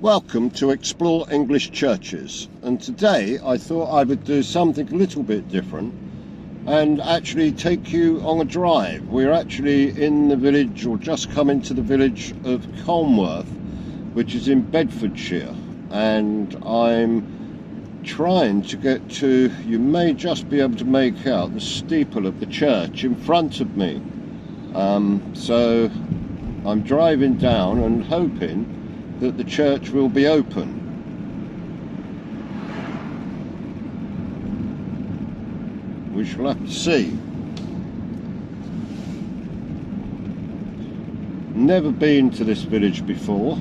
Welcome to Explore English Churches, and today I thought I would do something a little bit different and actually take you on a drive. We're actually in the village, or just come into the village of Colmworth, which is in Bedfordshire, and I'm trying to get to, you may just be able to make out the steeple of the church in front of me. So I'm driving down and hoping that the church will be open. We shall have to see. Never been to this village before,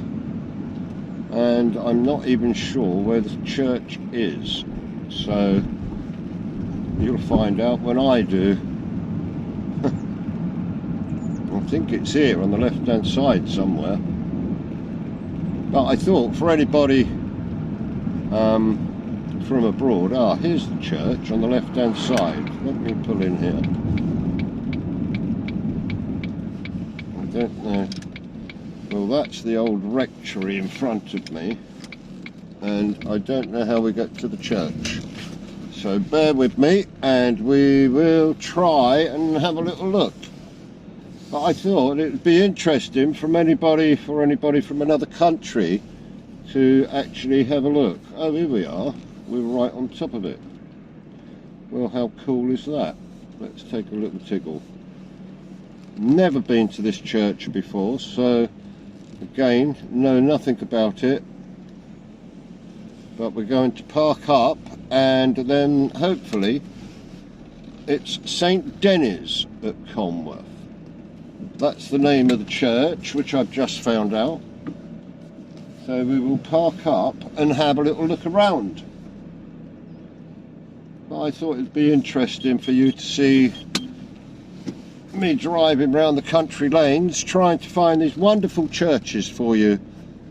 and I'm not even sure where the church is, so you'll find out when I do. I think it's here on the left hand side somewhere. But I thought for anybody from abroad, here's the church on the left hand side. Let me pull in here. I don't know. Well, that's the old rectory in front of me, and I don't know how we get to the church. So bear with me and we will try and have a little look. But I thought it would be interesting from anybody from another country to actually have a look. Oh, here we are. We're right on top of it. Well, how cool is that? Let's take a little tiggle. Never been to this church before, so again, know nothing about it. But we're going to park up, and then hopefully it's St. Denys at Colmworth. That's the name of the church, which I've just found out. So we will park up and have a little look around. But I thought it'd be interesting for you to see me driving around the country lanes trying to find these wonderful churches for you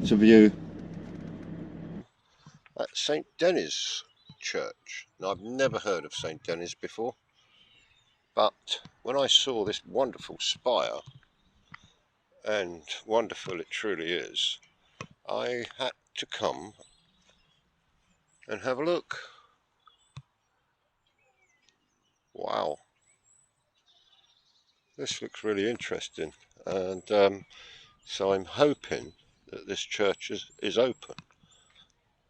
to view. That's St. Denys Church. Now, I've never heard of St. Denys before, but when I saw this wonderful spire, and wonderful it truly is, I had to come and have a look. Wow, this looks really interesting, and so I'm hoping that this church is open.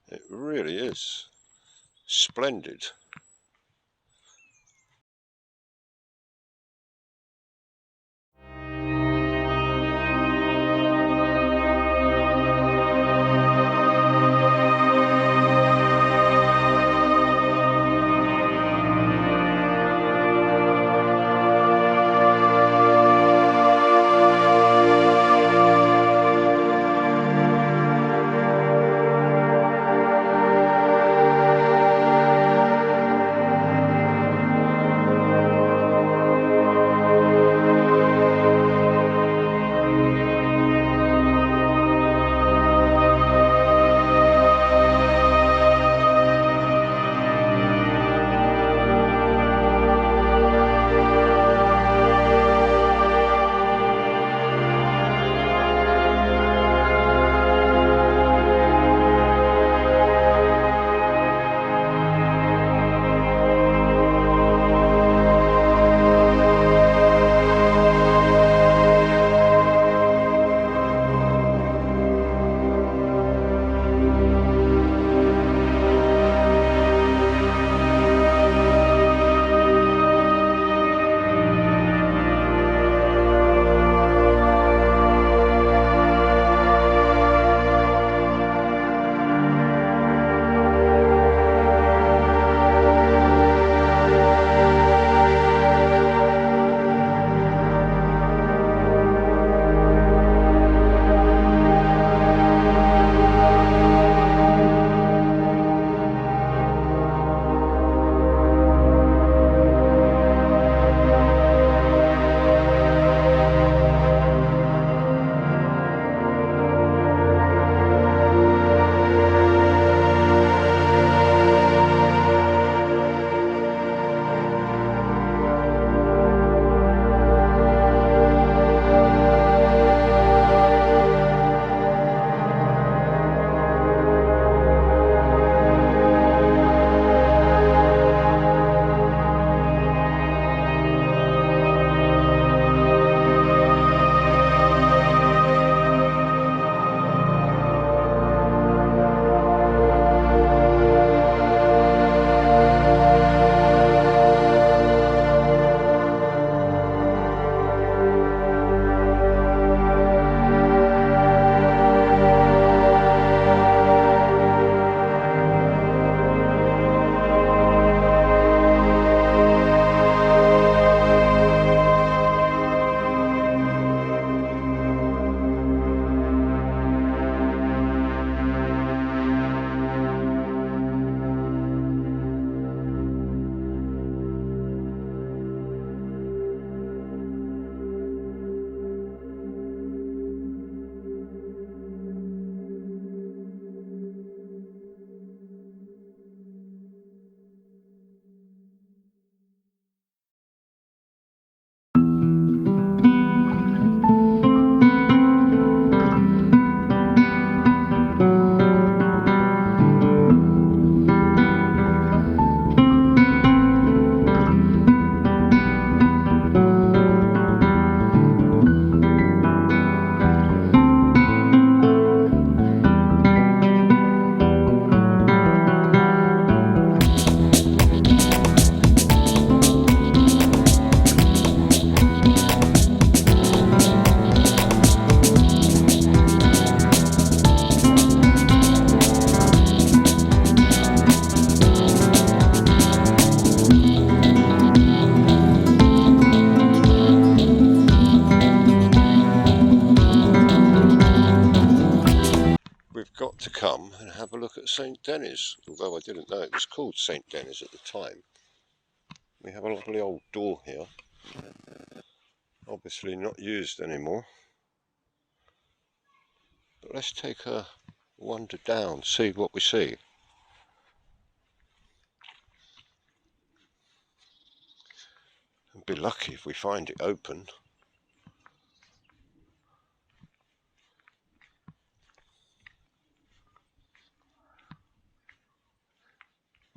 It really is splendid. to come and have a look at St Denis, although I didn't know it was called St Denis at the time. We have a lovely old door here, obviously not used anymore. But let's take a wander down, see what we see. And be lucky if we find it open.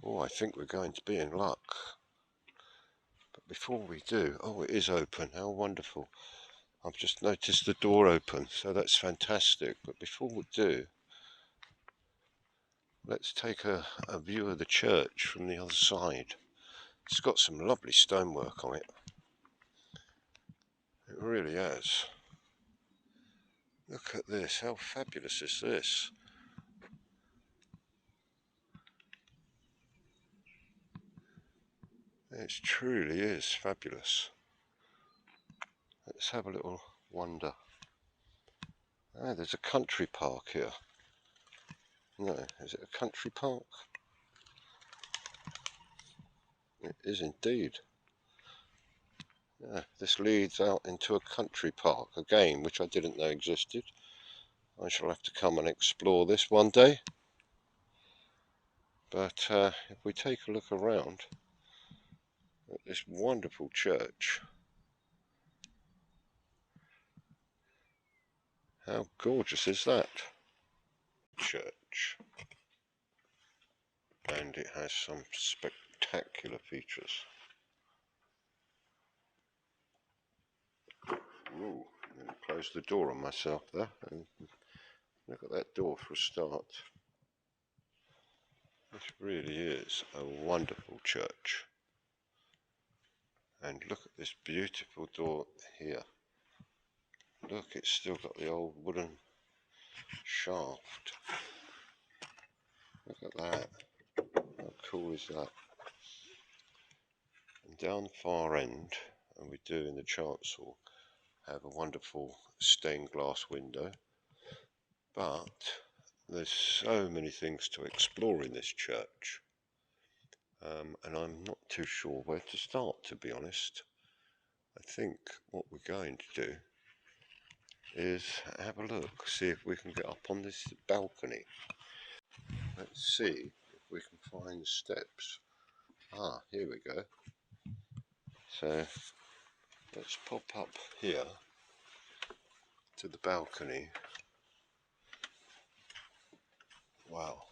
Oh, I think we're going to be in luck. But before we do, oh, it is open, how wonderful. I've just noticed the door open, so that's fantastic. But before we do, let's take a view of the church from the other side. It's got some lovely stonework on it. It really has. Look at this, how fabulous is this? It truly is fabulous. Let's have a little wander. Ah, there's a country park here. No, is it a country park? It is indeed. Yeah, this leads out into a country park, again, which I didn't know existed. I shall have to come and explore this one day. But if we take a look around at this wonderful church, how gorgeous is that? Church. And it has some spectacular features. Ooh, I'm going to close the door on myself there. And look at that door for a start. This really is a wonderful church. And look at this beautiful door here. Look, it's still got the old wooden shaft. Look at that. How cool is that? And down the far end, and we do in the chancel, have a wonderful stained glass window. But there's so many things to explore in this church. And I'm not too sure where to start, to be honest. I think what we're going to do is have a look, see if we can get up on this balcony. Let's see if we can find the steps. Ah, here we go. So let's pop up here to the balcony. Wow.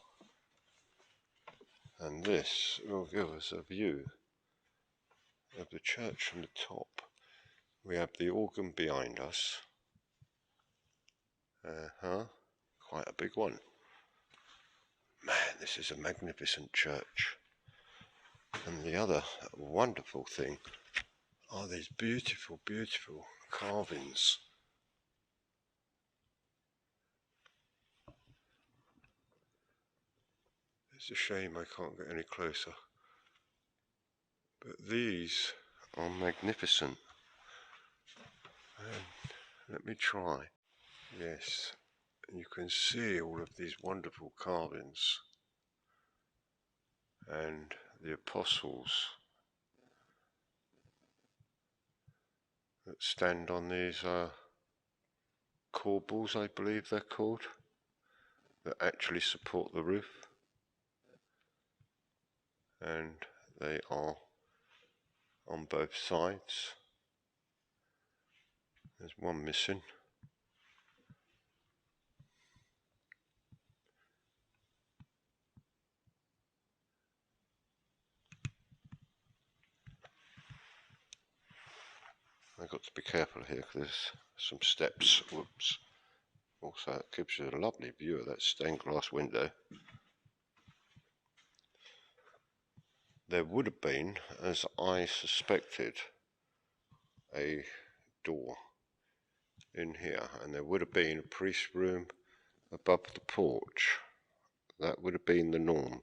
And this will give us a view of the church from the top. We have the organ behind us. Quite a big one. Man, this is a magnificent church. And the other wonderful thing are these beautiful, beautiful carvings. It's a shame I can't get any closer. But these are magnificent. And let me try. Yes, you can see all of these wonderful carvings. And the apostles that stand on these corbels, I believe they're called, that actually support the roof. And they are on both sides. There's one missing. I've got to be careful here because there's some steps. Whoops. Also, it gives you a lovely view of that stained glass window. There would have been, as I suspected, a door in here, and there would have been a priest's room above the porch. That would have been the norm.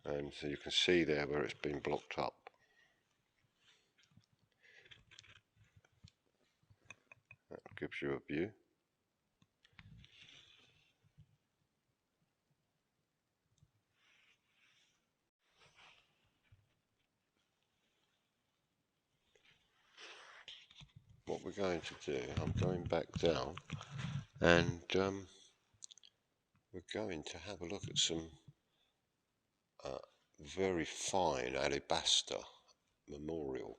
And so you can see there where it's been blocked up. That gives you a view. what we're going to do, I'm going back down and we're going to have a look at some very fine alabaster memorial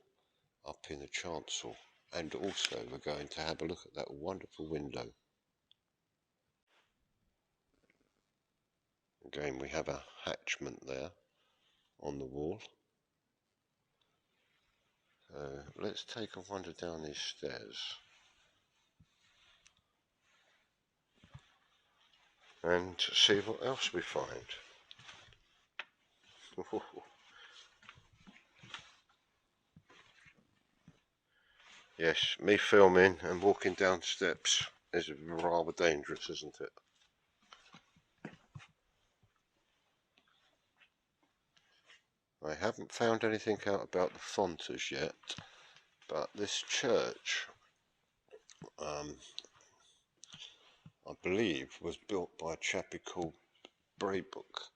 up in the chancel, and also we're going to have a look at that wonderful window. Again, we have a hatchment there on the wall. So let's take a wander down these stairs and see what else we find. Yes, me filming and walking down steps is rather dangerous, isn't it? I haven't found anything out about the font as yet, but this church, I believe, was built by a chappie called Braybook,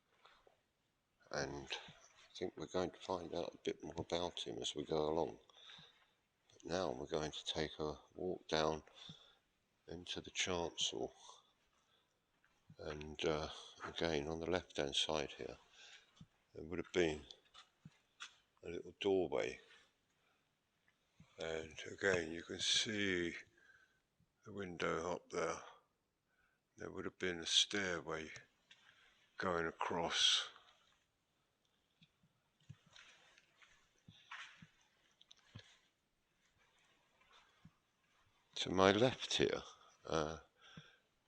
and I think we're going to find out a bit more about him as we go along. But now we're going to take a walk down into the chancel, and again on the left hand side here there would have been a little doorway, and again you can see the window up there. There would have been a stairway going across. To my left here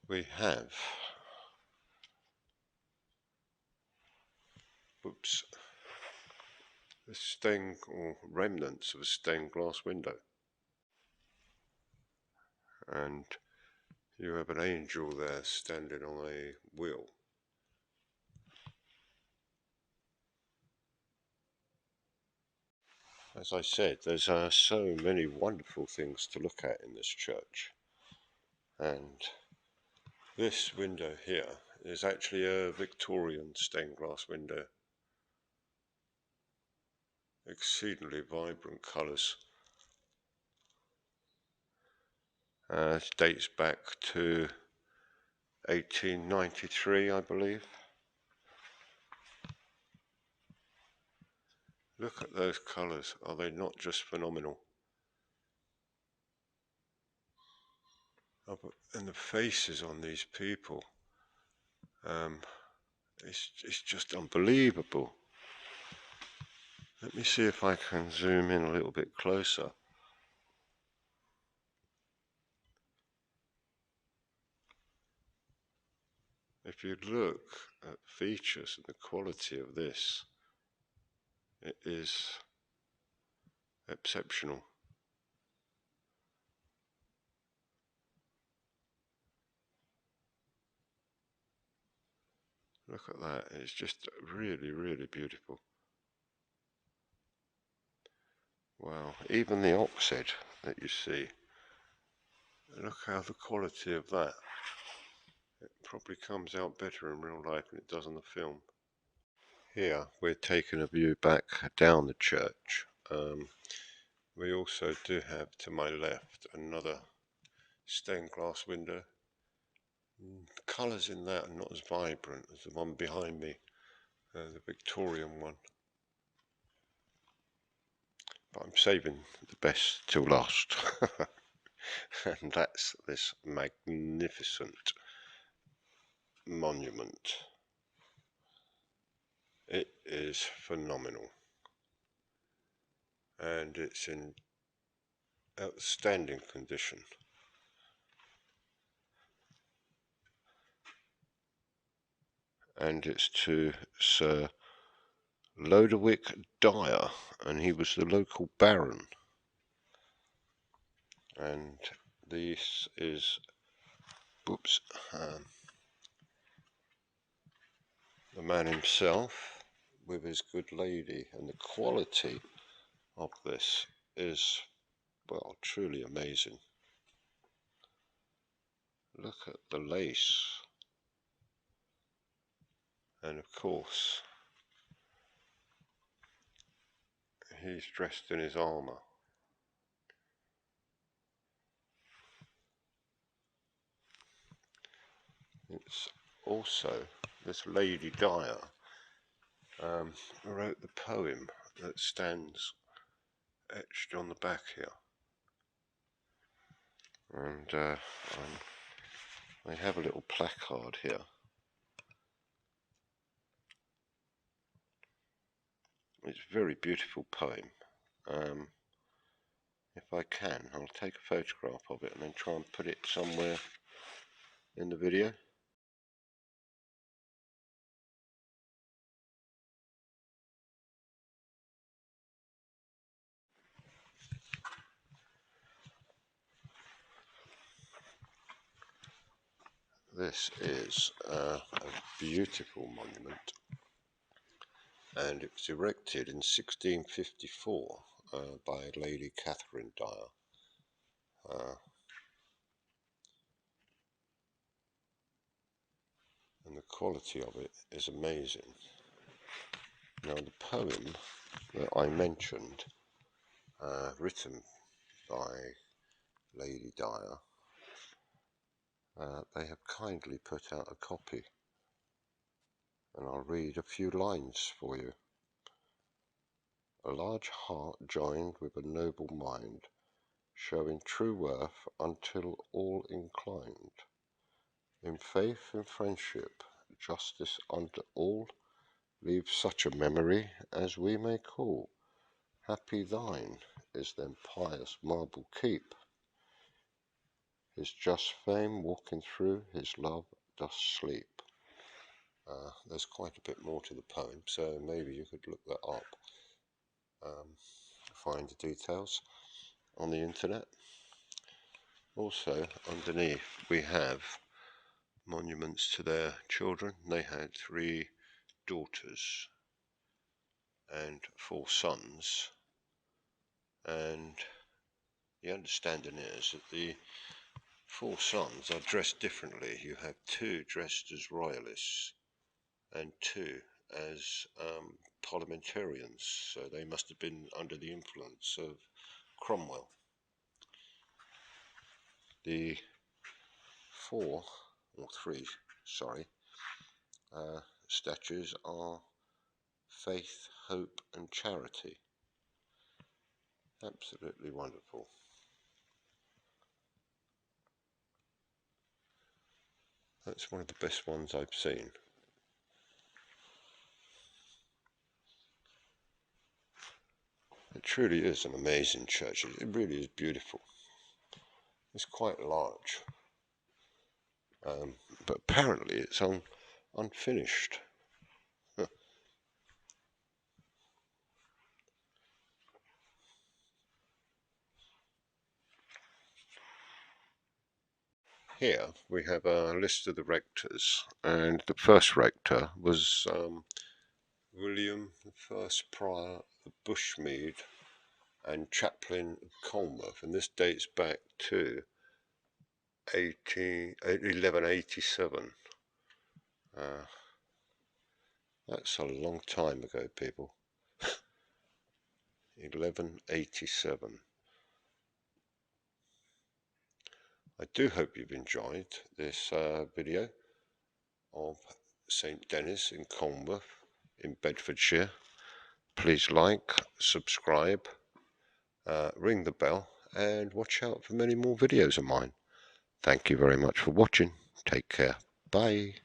we have the stained or remnants of a stained glass window, and you have an angel there standing on a wheel. As I said, there's so many wonderful things to look at in this church, and this window here is actually a Victorian stained glass window. Exceedingly vibrant colours. It dates back to 1893, I believe. Look at those colours, are they not just phenomenal? Oh, and the faces on these people, it's just unbelievable. Let me see if I can zoom in a little bit closer. If you look at features and the quality of this, it is exceptional. Look at that, it's just really, really beautiful. Wow, even the oxide that you see, look how the quality of that, it probably comes out better in real life than it does on the film. Here we're taking a view back down the church. We also do have to my left another stained glass window. The colours in that are not as vibrant as the one behind me, the Victorian one. But I'm saving the best till last. And that's this magnificent monument. It is phenomenal, and it's in outstanding condition. And it's to Sir Lady Dyer, and he was the local baron. And this is, the man himself with his good lady, and the quality of this is, well, truly amazing. Look at the lace, and of course he's dressed in his armour. It's also this Lady Dyer wrote the poem that stands etched on the back here, and I have a little placard here. It's a very beautiful poem. If I can, I'll take a photograph of it and then try and put it somewhere in the video. This is a beautiful monument, and it was erected in 1654 by Lady Dyer. And the quality of it is amazing. Now, the poem that I mentioned, written by Lady Dyer, they have kindly put out a copy, and I'll read a few lines for you. A large heart joined with a noble mind, showing true worth until all inclined. In faith and friendship, justice unto all, leave such a memory as we may call. Happy thine is then pious marble keep. His just fame walking through his love doth sleep. There's quite a bit more to the poem, so maybe you could look that up. Find the details on the internet. Also, underneath we have monuments to their children. They had 3 daughters and 4 sons, and the understanding is that the 4 sons are dressed differently. You have 2 dressed as royalists and 2 as parliamentarians, so they must have been under the influence of Cromwell. The 3 statues are faith, hope and charity. Absolutely wonderful. That's one of the best ones I've seen. It truly is an amazing church. It really is beautiful. It's quite large, but apparently it's unfinished. Here we have a list of the rectors, and the first rector was William, the first prior of Bushmead and chaplain of Colmworth, and this dates back to 1187. That's a long time ago, people. 1187. I do hope you've enjoyed this video of St. Denis in Colmworth in Bedfordshire. Please like, subscribe, ring the bell, and watch out for many more videos of mine. Thank you very much for watching. Take care. Bye.